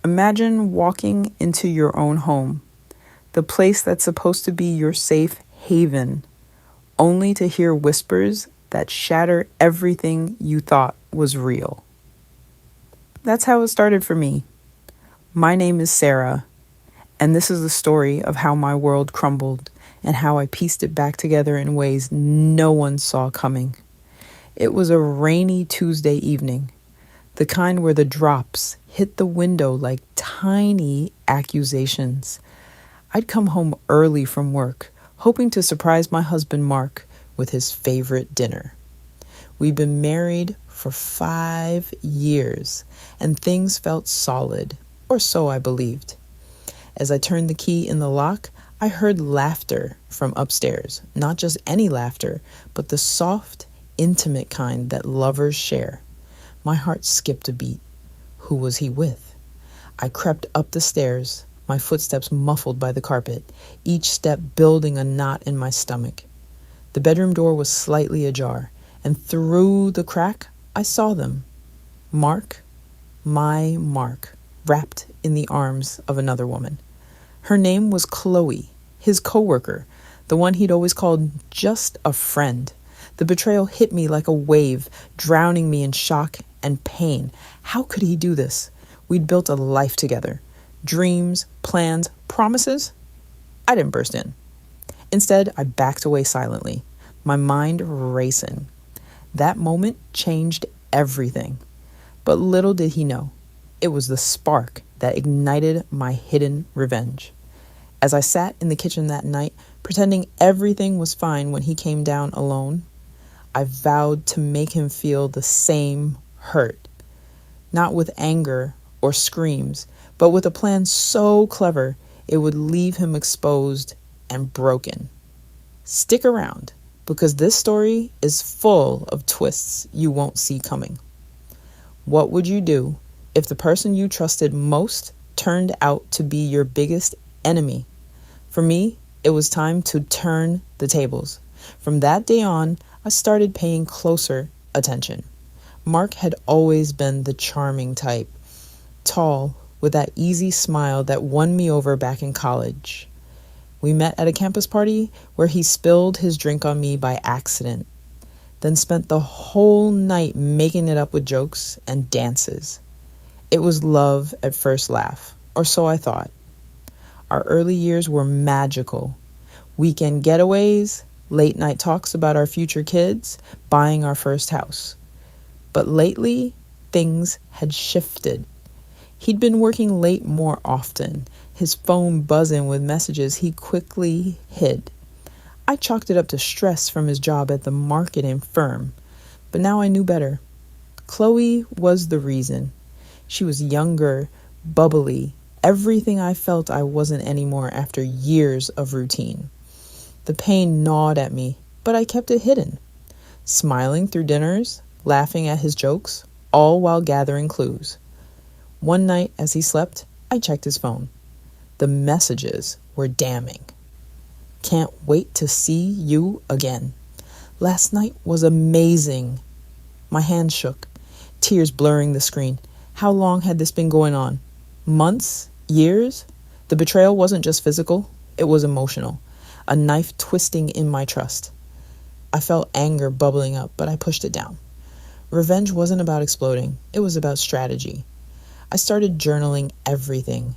Imagine walking into your own home, the place that's supposed to be your safe haven, only to hear whispers that shatter everything you thought was real. That's how it started for me. My name is Sarah, and this is the story of how my world crumbled and how I pieced it back together in ways no one saw coming. It was a rainy Tuesday evening, the kind where the drops hit the window like tiny accusations. I'd come home early from work, hoping to surprise my husband Mark with his favorite dinner. We'd been married for 5 years, and things felt solid, or so I believed. As I turned the key in the lock, I heard laughter from upstairs. Not just any laughter, but the soft, intimate kind that lovers share. My heart skipped a beat. Who was he with? I crept up the stairs, my footsteps muffled by the carpet, each step building a knot in my stomach. The bedroom door was slightly ajar, and through the crack, I saw them. Mark, my Mark, wrapped in the arms of another woman. Her name was Chloe, his coworker, the one he'd always called just a friend. The betrayal hit me like a wave, drowning me in shock and pain. How could he do this? We'd built a life together. Dreams, plans, promises? I didn't burst in. Instead, I backed away silently, my mind racing. That moment changed everything. But little did he know, it was the spark that ignited my hidden revenge. As I sat in the kitchen that night, pretending everything was fine when he came down alone, I vowed to make him feel the same hurt. Not with anger or screams, but with a plan so clever it would leave him exposed and broken. Stick around, because this story is full of twists you won't see coming. What would you do if the person you trusted most turned out to be your biggest enemy? For me, it was time to turn the tables. From that day on, I started paying closer attention. Mark had always been the charming type, tall, with that easy smile that won me over back in college. We met at a campus party where he spilled his drink on me by accident, then spent the whole night making it up with jokes and dances. It was love at first laugh, or so I thought. Our early years were magical. Weekend getaways, late night talks about our future kids, buying our first house. But lately, things had shifted. He'd been working late more often, his phone buzzing with messages he quickly hid. I chalked it up to stress from his job at the marketing firm, but now I knew better. Chloe was the reason. She was younger, bubbly, everything I felt I wasn't anymore after years of routine. The pain gnawed at me, but I kept it hidden, smiling through dinners, laughing at his jokes, all while gathering clues. One night as he slept, I checked his phone. The messages were damning. Can't wait to see you again. Last night was amazing. My hand shook, tears blurring the screen. How long had this been going on? Months? Years? The betrayal wasn't just physical, it was emotional. A knife twisting in my trust. I felt anger bubbling up, but I pushed it down. Revenge wasn't about exploding, it was about strategy. I started journaling everything.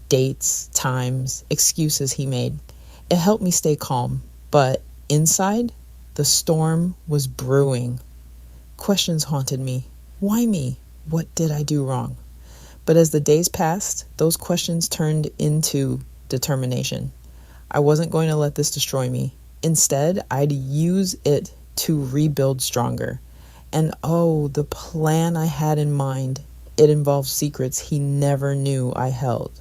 Dates, times, excuses he made. It helped me stay calm, but inside, the storm was brewing. Questions haunted me. Why me? What did I do wrong? But as the days passed, those questions turned into determination. I wasn't going to let this destroy me. Instead, I'd use it to rebuild stronger. And oh, the plan I had in mind, it involved secrets he never knew I held.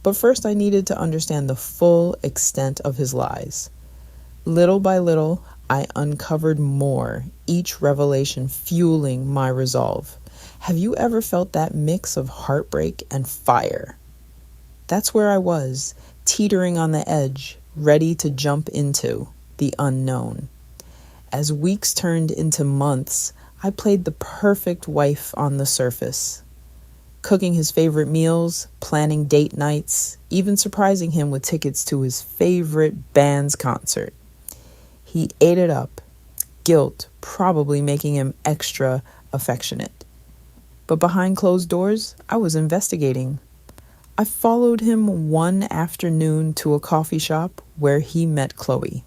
But first I needed to understand the full extent of his lies. Little by little, I uncovered more, each revelation fueling my resolve. Have you ever felt that mix of heartbreak and fire? That's where I was, teetering on the edge, ready to jump into the unknown. As weeks turned into months, I played the perfect wife on the surface. cooking his favorite meals, planning date nights, even surprising him with tickets to his favorite band's concert. He ate it up, guilt probably making him extra affectionate. But behind closed doors, I was investigating. I followed him one afternoon to a coffee shop where he met Chloe.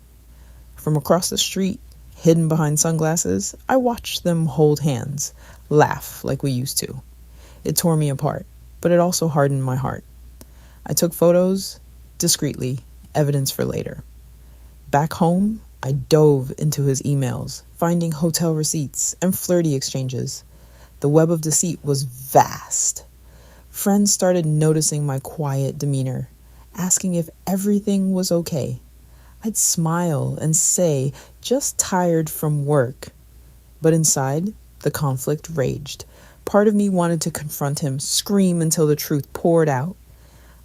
From across the street, hidden behind sunglasses, I watched them hold hands, laugh like we used to. It tore me apart, but it also hardened my heart. I took photos, discreetly, evidence for later. Back home, I dove into his emails, finding hotel receipts and flirty exchanges. The web of deceit was vast. Friends started noticing my quiet demeanor, asking if everything was okay. I'd smile and say, just tired from work. But inside, the conflict raged. Part of me wanted to confront him, scream until the truth poured out.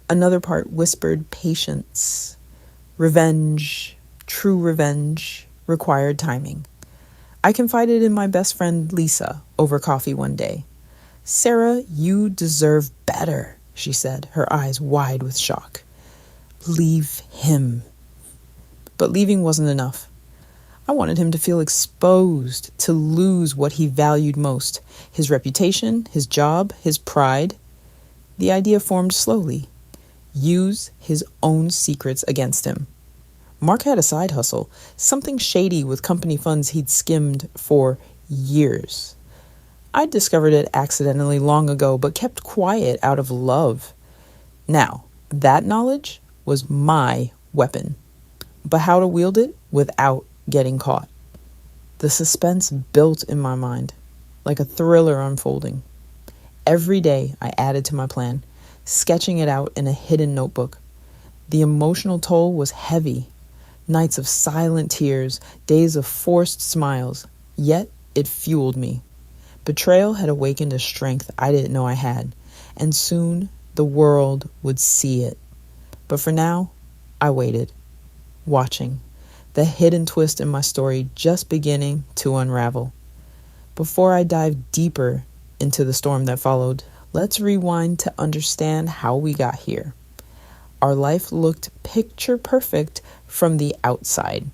Another part whispered patience. Revenge, true revenge, required timing. I confided in my best friend Lisa over coffee one day. "Sarah, you deserve better," she said, her eyes wide with shock. "Leave him." But leaving wasn't enough. I wanted him to feel exposed, to lose what he valued most, his reputation, his job, his pride. The idea formed slowly. Use his own secrets against him. Mark had a side hustle, something shady with company funds he'd skimmed for years. I'd discovered it accidentally long ago, but kept quiet out of love. Now, that knowledge was my weapon. But how to wield it without getting caught. The suspense built in my mind, like a thriller unfolding. Every day I added to my plan, sketching it out in a hidden notebook. The emotional toll was heavy. Nights of silent tears, days of forced smiles, yet it fueled me. Betrayal had awakened a strength I didn't know I had, and soon the world would see it. But for now, I waited, watching, the hidden twist in my story just beginning to unravel. Before I dive deeper into the storm that followed, let's rewind to understand how we got here. Our life looked picture perfect from the outside.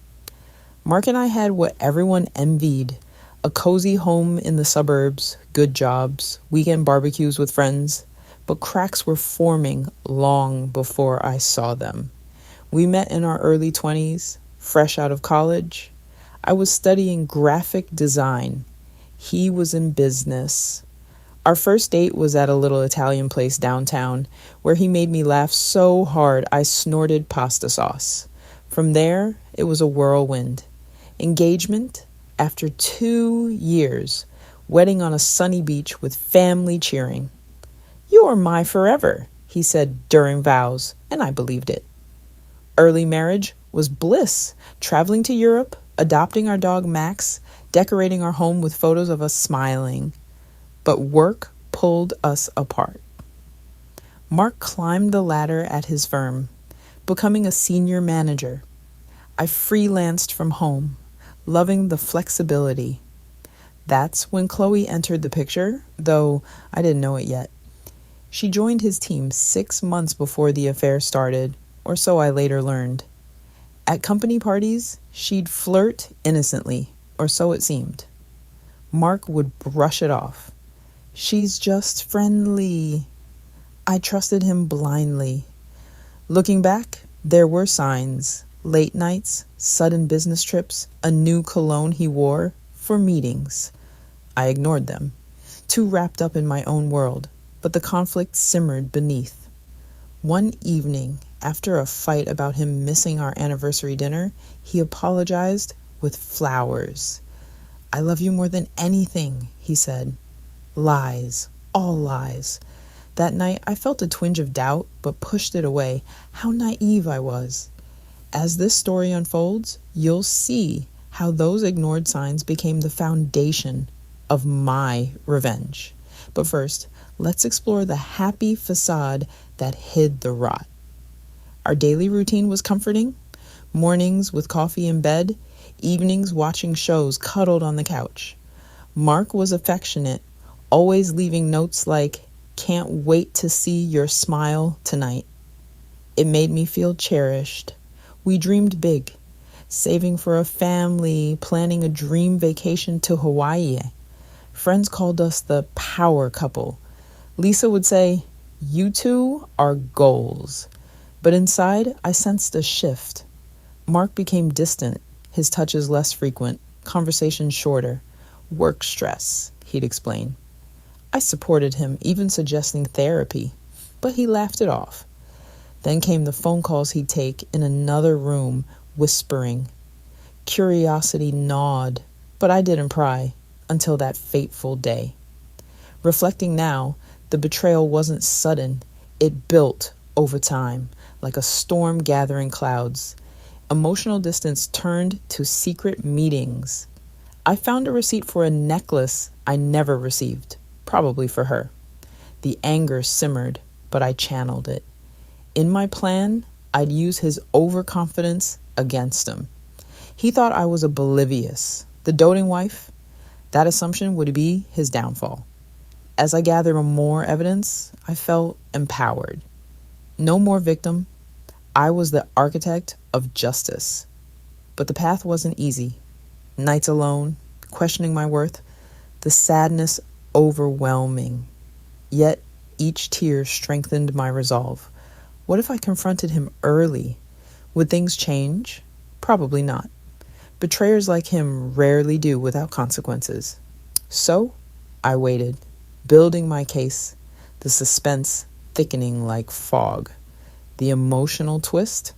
Mark and I had what everyone envied: a cozy home in the suburbs, good jobs, weekend barbecues with friends. But cracks were forming long before I saw them. We met in our early 20s, fresh out of college. I was studying graphic design. He was in business. Our first date was at a little Italian place downtown, where he made me laugh so hard I snorted pasta sauce. From there, it was a whirlwind. Engagement after 2 years, wedding on a sunny beach with family cheering. "You're my forever," he said during vows, and I believed it. Early marriage was bliss, traveling to Europe, adopting our dog Max, decorating our home with photos of us smiling. But work pulled us apart. Mark climbed the ladder at his firm, becoming a senior manager. I freelanced from home, loving the flexibility. That's when Chloe entered the picture, though I didn't know it yet. She joined his team 6 months before the affair started, or so I later learned. At company parties, she'd flirt innocently, or so it seemed. Mark would brush it off. "She's just friendly." I trusted him blindly. Looking back, there were signs: late nights, sudden business trips, a new cologne he wore for meetings. I ignored them, too wrapped up in my own world, but the conflict simmered beneath. One evening, after a fight about him missing our anniversary dinner, he apologized with flowers. "I love you more than anything," he said. Lies, all lies. That night, I felt a twinge of doubt, but pushed it away. How naive I was. As this story unfolds, you'll see how those ignored signs became the foundation of my revenge. But first, let's explore the happy facade that hid the rot. Our daily routine was comforting. Mornings with coffee in bed, evenings watching shows cuddled on the couch. Mark was affectionate, always leaving notes like, can't wait to see your smile tonight. It made me feel cherished. We dreamed big, saving for a family, planning a dream vacation to Hawaii. Friends called us the power couple. Lisa would say, "You two are goals." But inside, I sensed a shift. Mark became distant, his touches less frequent, conversations shorter. Work stress, he'd explain. I supported him, even suggesting therapy, but he laughed it off. Then came the phone calls he'd take in another room, whispering. Curiosity gnawed, but I didn't pry until that fateful day. Reflecting now, the betrayal wasn't sudden. It built over time, like a storm gathering clouds. Emotional distance turned to secret meetings. I found a receipt for a necklace I never received, probably for her. The anger simmered, but I channeled it. In my plan, I'd use his overconfidence against him. He thought I was oblivious, the doting wife. That assumption would be his downfall. As I gathered more evidence, I felt empowered. No more victim. I was the architect of justice. But the path wasn't easy. Nights alone, questioning my worth, the sadness overwhelming. Yet each tear strengthened my resolve. What if I confronted him early? Would things change? Probably not. Betrayers like him rarely do without consequences. So I waited, building my case, the suspense thickening like fog. The emotional twist?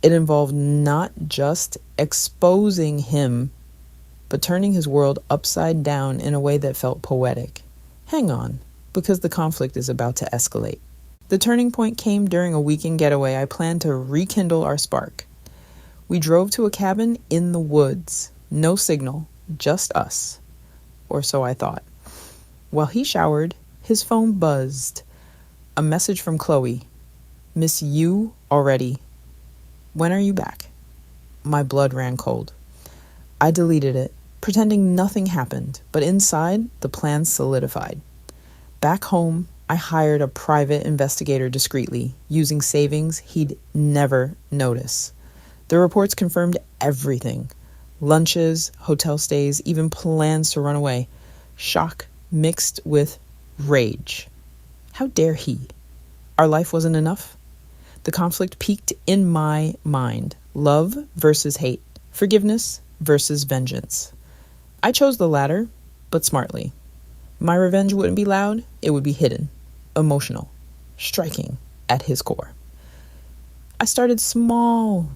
It involved not just exposing him, but turning his world upside down in a way that felt poetic. Hang on, because the conflict is about to escalate. The turning point came during a weekend getaway I planned to rekindle our spark. We drove to a cabin in the woods. No signal, just us. Or so I thought. While he showered, his phone buzzed. A message from Chloe. "Miss you already. When are you back?" My blood ran cold. I deleted it, pretending nothing happened, but inside, the plan solidified. Back home, I hired a private investigator discreetly, using savings he'd never notice. The reports confirmed everything. Lunches, hotel stays, even plans to run away. Shock mixed with rage. How dare he? Our life wasn't enough? The conflict peaked in my mind. Love versus hate. Forgiveness versus vengeance. I chose the latter, but smartly. My revenge wouldn't be loud, it would be hidden, emotional, striking at his core. I started small,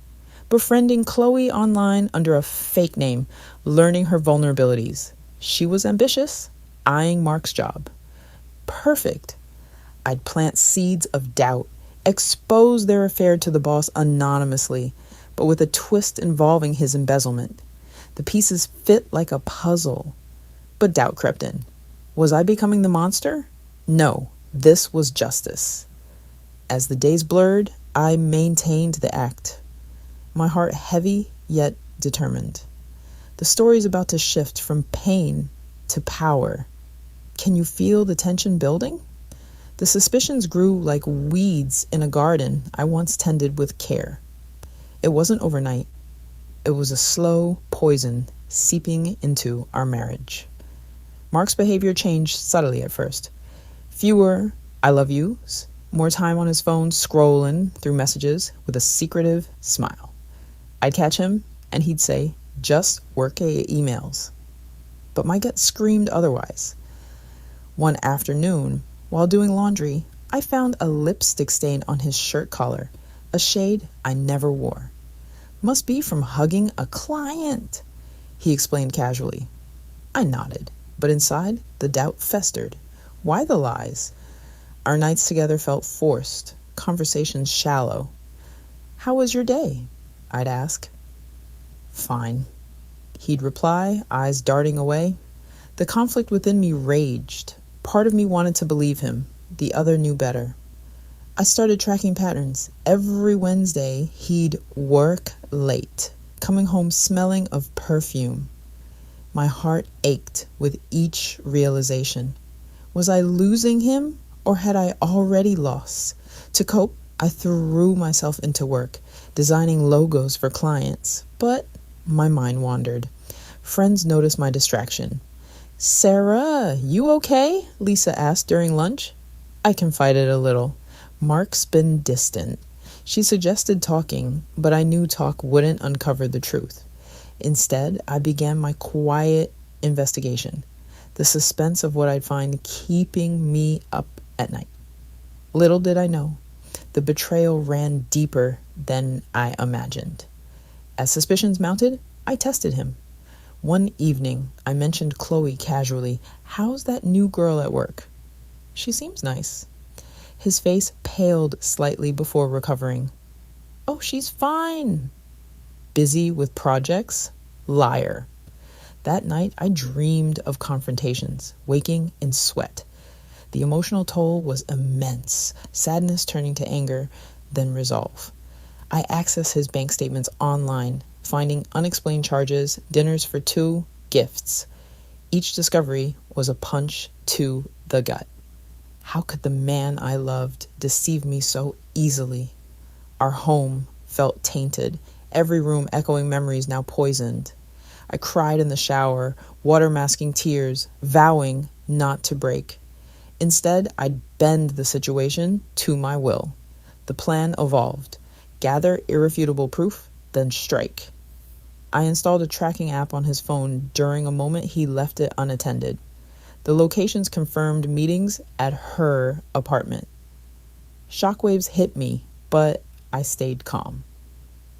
befriending Chloe online under a fake name, learning her vulnerabilities. She was ambitious, eyeing Mark's job. Perfect. I'd plant seeds of doubt, expose their affair to the boss anonymously, but with a twist involving his embezzlement. The pieces fit like a puzzle, but doubt crept in. Was I becoming the monster? No, this was justice. As the days blurred, I maintained the act, my heart heavy yet determined. The story's about to shift from pain to power. Can you feel the tension building? The suspicions grew like weeds in a garden I once tended with care. It wasn't overnight. It was a slow poison seeping into our marriage. Mark's behavior changed subtly at first. Fewer "I love yous," more time on his phone scrolling through messages with a secretive smile. I'd catch him and he'd say, "Just work emails." But my gut screamed otherwise. One afternoon, while doing laundry, I found a lipstick stain on his shirt collar, a shade I never wore. "Must be from hugging a client," he explained casually. I nodded, but inside, the doubt festered. Why the lies? Our nights together felt forced, conversations shallow. "How was your day?" I'd ask. "Fine," he'd reply, eyes darting away. The conflict within me raged. Part of me wanted to believe him. The other knew better. I started tracking patterns. Every Wednesday, he'd work late, coming home smelling of perfume. My heart ached with each realization. Was I losing him, Or had I already lost? To cope, I threw myself into work, designing logos for clients, but my mind wandered. Friends noticed my distraction. "Sarah, you okay?" Lisa asked during lunch. I confided a little. Mark's been distant. She suggested talking, but I knew talk wouldn't uncover the truth. Instead, I began my quiet investigation, the suspense of what I'd find keeping me up at night. Little did I know, the betrayal ran deeper than I imagined. As suspicions mounted, I tested him. One evening, I mentioned Chloe casually. "How's that new girl at work?" "She seems nice." His face paled slightly before recovering. "Oh, she's fine." "Busy with projects?" Liar. That night, I dreamed of confrontations, waking in sweat. The emotional toll was immense, sadness turning to anger, then resolve. I accessed his bank statements online, finding unexplained charges, dinners for two, gifts. Each discovery was a punch to the gut. How could the man I loved deceive me so easily? Our home felt tainted, every room echoing memories now poisoned. I cried in the shower, water masking tears, vowing not to break. Instead, I'd bend the situation to my will. The plan evolved. Gather irrefutable proof, then strike. I installed a tracking app on his phone during a moment he left it unattended. The locations confirmed meetings at her apartment. Shockwaves hit me, but I stayed calm.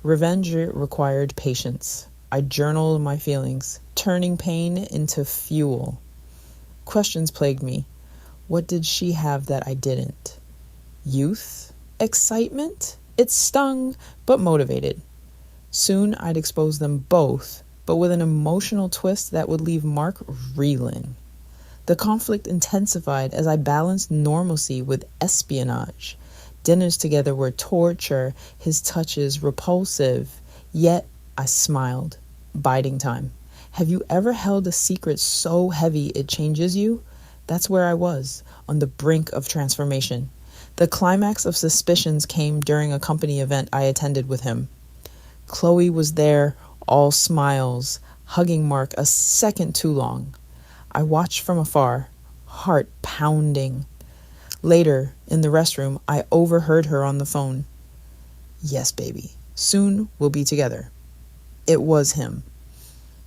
Revenge required patience. I journaled my feelings, turning pain into fuel. Questions plagued me. What did she have that I didn't? Youth? Excitement? It stung, but motivated. Soon I'd expose them both, but with an emotional twist that would leave Mark reeling. The conflict intensified as I balanced normalcy with espionage. Dinners together were torture, his touches repulsive, yet I smiled, biding time. Have you ever held a secret so heavy it changes you? That's where I was, on the brink of transformation. The climax of suspicions came during a company event I attended with him. Chloe was there, all smiles, hugging Mark a second too long. I watched from afar, heart pounding. Later, in the restroom, I overheard her on the phone. "Yes, baby. Soon we'll be together." It was him.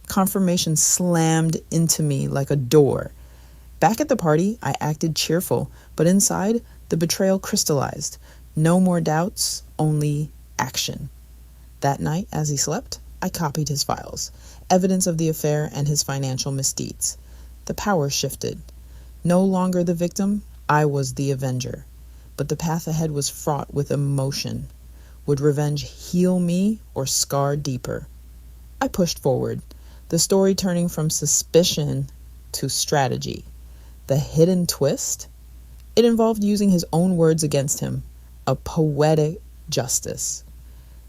Confirmation slammed into me like a door. Back at the party, I acted cheerful, but inside, the betrayal crystallized. No more doubts, only action. That night, as he slept, I copied his files, evidence of the affair and his financial misdeeds. The power shifted. No longer the victim, I was the avenger. But the path ahead was fraught with emotion. Would revenge heal me or scar deeper? I pushed forward, the story turning from suspicion to strategy. The hidden twist? It involved using his own words against him, a poetic justice.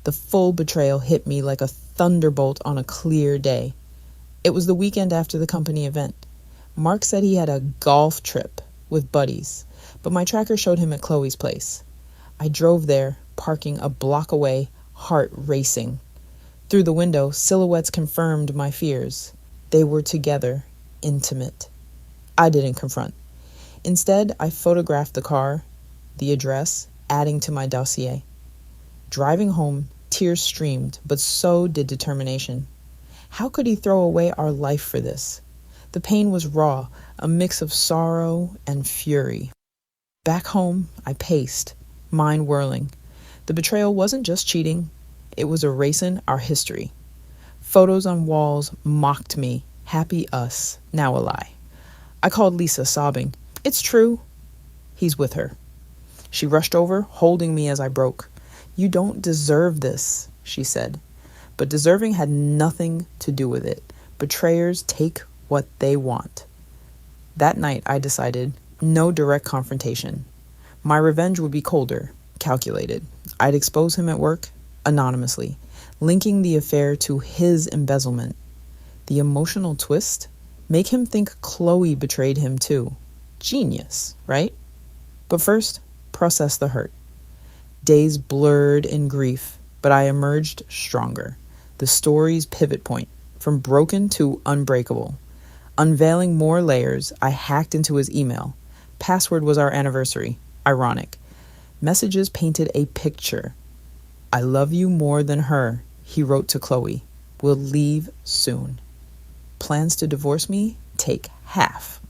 The full betrayal hit me like a thunderbolt on a clear day. It was the weekend after the company event. Mark said he had a golf trip with buddies, but my tracker showed him at Chloe's place. I drove there, parking a block away, heart racing. Through the window, silhouettes confirmed my fears. They were together, intimate. I didn't confront. Instead, I photographed the car, the address, adding to my dossier. Driving home, tears streamed, but so did determination. How could he throw away our life for this? The pain was raw, a mix of sorrow and fury. Back home, I paced, mind whirling. The betrayal wasn't just cheating, it was erasing our history. Photos on walls mocked me, happy us, now a lie. I called Lisa, sobbing. "It's true." "He's with her." She rushed over, holding me as I broke. "You don't deserve this," she said. But deserving had nothing to do with it. Betrayers take what they want. That night, I decided no direct confrontation. My revenge would be colder, calculated. I'd expose him at work, anonymously, linking the affair to his embezzlement. The emotional twist? Make him think Chloe betrayed him too. Genius, right? But first, process the hurt. Days blurred in grief, but I emerged stronger. The story's pivot point, from broken to unbreakable. Unveiling more layers, I hacked into his email. Password was our anniversary. Ironic. Messages painted a picture. I love you more than her, he wrote to Chloe. We'll leave soon. Plans to divorce me? Take half.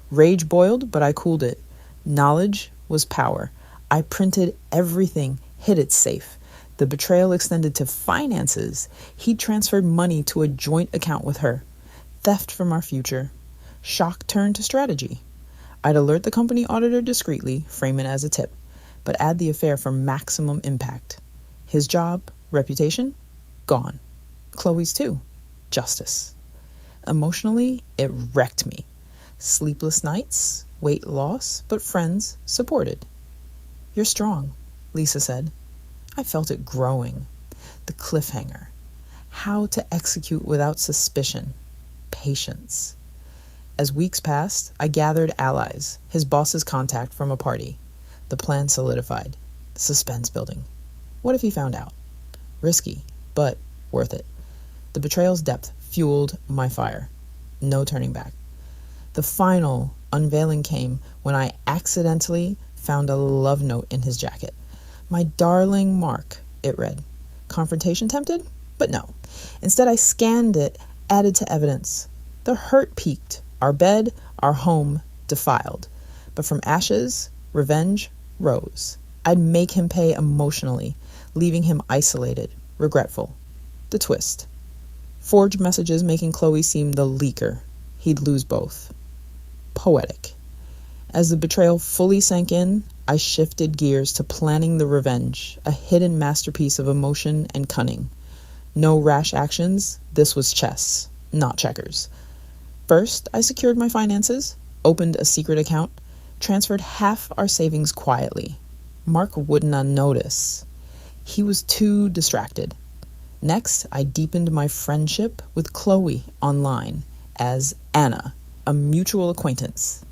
Rage boiled, but I cooled it. Knowledge was power. I printed everything, hid it safe. The betrayal extended to finances. He transferred money to a joint account with her. Theft from our future. Shock turned to strategy. I'd alert the company auditor discreetly, frame it as a tip, but add the affair for maximum impact. His job, reputation, gone. Chloe's too. Justice. Emotionally, it wrecked me. Sleepless nights, weight loss, but friends supported. You're strong, Lisa said. I felt it growing. The cliffhanger. How to execute without suspicion. Patience. As weeks passed, I gathered allies, his boss's contact from a party. The plan solidified. Suspense building. What if he found out? Risky, but worth it. The betrayal's depth fueled my fire. No turning back. The final unveiling came when I accidentally found a love note in his jacket. My darling Mark, it read. Confrontation tempted? But no. Instead, I scanned it, added to evidence. The hurt peaked. Our bed, our home, defiled. But from ashes, revenge rose. I'd make him pay emotionally, leaving him isolated, regretful. The twist. Forged messages making Chloe seem the leaker. He'd lose both. Poetic. As the betrayal fully sank in, I shifted gears to planning the revenge, a hidden masterpiece of emotion and cunning. No rash actions, this was chess, not checkers. First, I secured my finances, opened a secret account, transferred half our savings quietly. Mark would not notice. He was too distracted. Next, I deepened my friendship with Chloe online as Anna, a mutual acquaintance.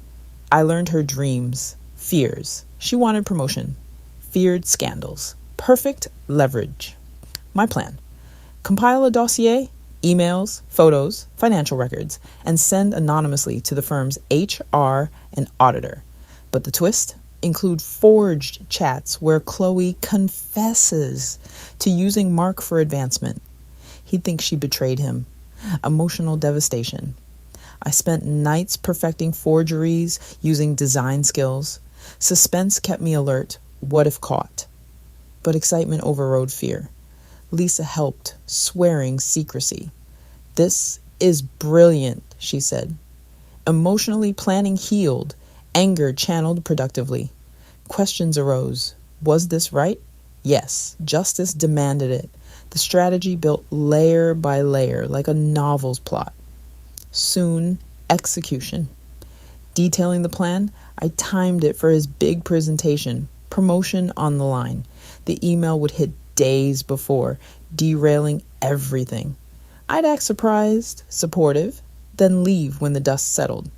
I learned her dreams, fears. She wanted promotion, feared scandals. Perfect leverage. My plan. Compile a dossier, emails, photos, financial records, and send anonymously to the firm's HR and auditor. But the twist? Include forged chats where Chloe confesses to using Mark for advancement. He'd think she betrayed him. Emotional devastation. I spent nights perfecting forgeries, using design skills. Suspense kept me alert. What if caught? But excitement overrode fear. Lisa helped, swearing secrecy. This is brilliant, she said. Emotionally planning healed, anger channeled productively. Questions arose. Was this right? Yes, justice demanded it. The strategy built layer by layer, like a novel's plot. Soon, execution. Detailing the plan, I timed it for his big presentation, promotion on the line. The email would hit days before, derailing everything. I'd act surprised, supportive, then leave when the dust settled.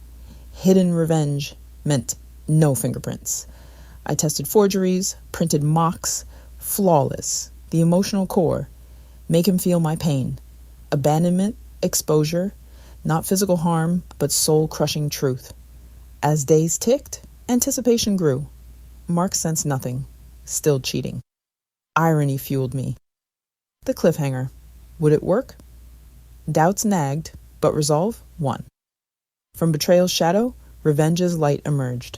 Hidden revenge meant no fingerprints. I tested forgeries, printed mocks, flawless. The emotional core, make him feel my pain. Abandonment, exposure, not physical harm, but soul-crushing truth. As days ticked, anticipation grew. Mark sensed nothing, still cheating. Irony fueled me. The cliffhanger. Would it work? Doubts nagged, but resolve won. From betrayal's shadow, revenge's light emerged.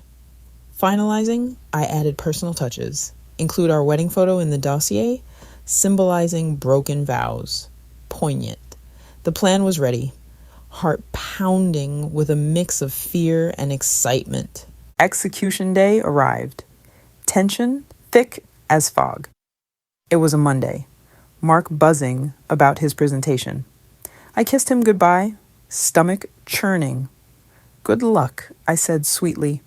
Finalizing, I added personal touches. Include our wedding photo in the dossier, symbolizing broken vows. Poignant. The plan was ready. Heart pounding with a mix of fear and excitement. Execution day arrived. Tension thick as fog. It was a Monday. Mark buzzing about his presentation. I kissed him goodbye, stomach churning. Good luck, I said sweetly.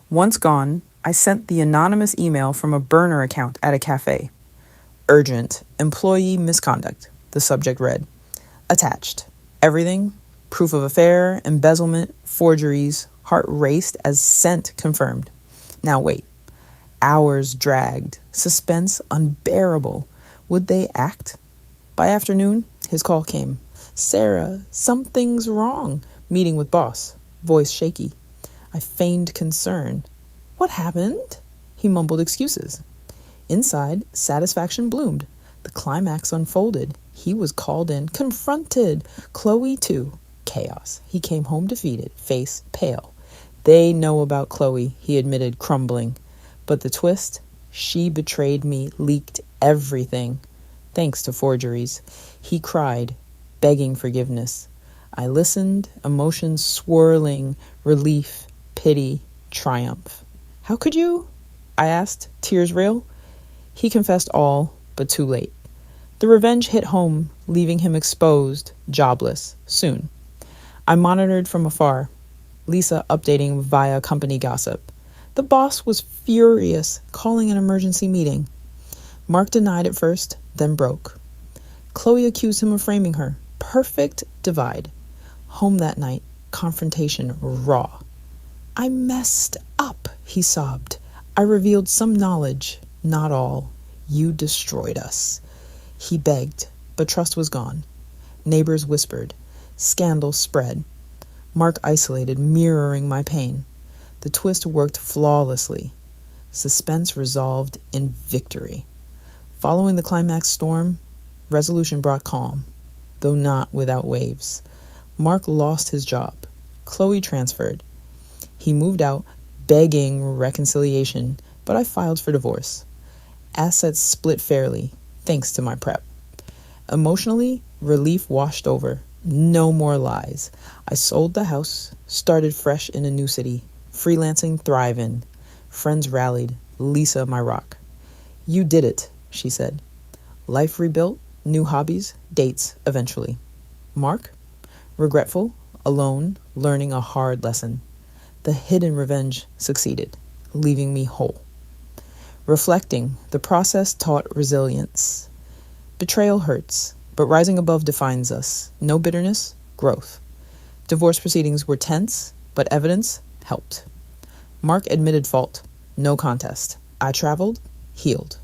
Once gone, I sent the anonymous email from a burner account at a cafe. Urgent, employee misconduct, the subject read. Attached. Everything, proof of affair, embezzlement, forgeries, heart raced as sent confirmed. Now wait. Hours dragged, suspense unbearable. Would they act? By afternoon, his call came. Sarah, something's wrong. Meeting with boss. Voice shaky. I feigned concern. What happened? He mumbled excuses. Inside, satisfaction bloomed. The climax unfolded. He was called in, confronted. Chloe, too. Chaos. He came home defeated, face pale. They know about Chloe, he admitted, crumbling. But the twist? She betrayed me, leaked everything. Thanks to forgeries. He cried, begging forgiveness. I listened, emotions swirling, relief, pity, triumph. How could you? I asked, tears real. He confessed all, but too late. The revenge hit home, leaving him exposed, jobless, soon. I monitored from afar, Lisa updating via company gossip. The boss was furious, calling an emergency meeting. Mark denied at first, then broke. Chloe accused him of framing her. Perfect divide. Home that night, confrontation raw. I messed up, he sobbed. I revealed some knowledge, not all. You destroyed us. He begged, but trust was gone. Neighbors whispered. Scandal spread. Mark isolated, mirroring my pain. The twist worked flawlessly. Suspense resolved in victory. Following the climax storm, resolution brought calm, though not without waves. Mark lost his job. Chloe transferred. He moved out, begging reconciliation, but I filed for divorce. Assets split fairly, thanks to my prep. Emotionally, relief washed over. No more lies. I sold the house, started fresh in a new city. Freelancing, thriving. Friends rallied. Lisa, my rock. You did it, she said. Life rebuilt, new hobbies, dates, eventually. Mark? Regretful, alone, learning a hard lesson. The hidden revenge succeeded, leaving me whole. Reflecting, the process taught resilience. Betrayal hurts, but rising above defines us. No bitterness, growth. Divorce proceedings were tense, but evidence helped. Mark admitted fault, no contest. I traveled, healed.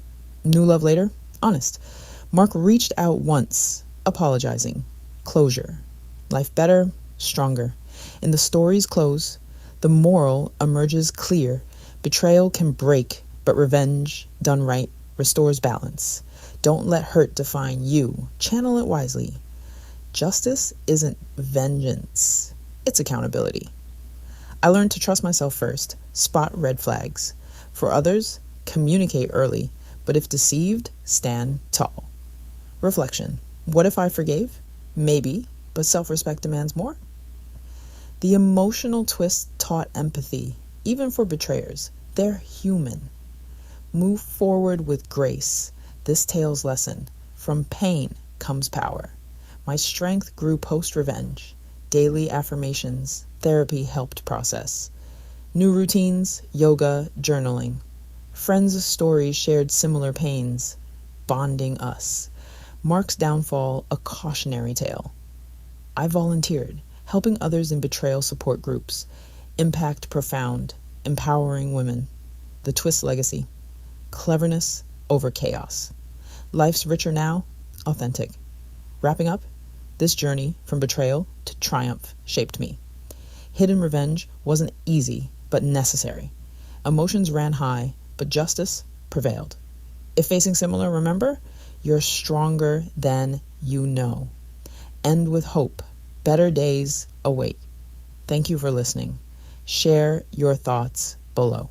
New love later, honest. Mark reached out once, apologizing. Closure. Life better, stronger. In the story's close, the moral emerges clear. Betrayal can break, but revenge, done right, restores balance. Don't let hurt define you. Channel it wisely. Justice isn't vengeance. It's accountability. I learned to trust myself first, spot red flags. For others, communicate early, but if deceived, stand tall. Reflection. What if I forgave? Maybe, but self-respect demands more. The emotional twist taught empathy, even for betrayers. They're human. Move forward with grace. This tale's lesson. From pain comes power. My strength grew post-revenge. Daily affirmations, therapy helped process. New routines, yoga, journaling. Friends' stories shared similar pains, bonding us. Mark's downfall, a cautionary tale. I volunteered, helping others in betrayal support groups. Impact profound, empowering women. The twist legacy. Cleverness over chaos. Life's richer now, authentic. Wrapping up, this journey from betrayal to triumph shaped me. Hidden revenge wasn't easy, but necessary. Emotions ran high, but justice prevailed. If facing similar, remember, you're stronger than you know. End with hope. Better days await. Thank you for listening. Share your thoughts below.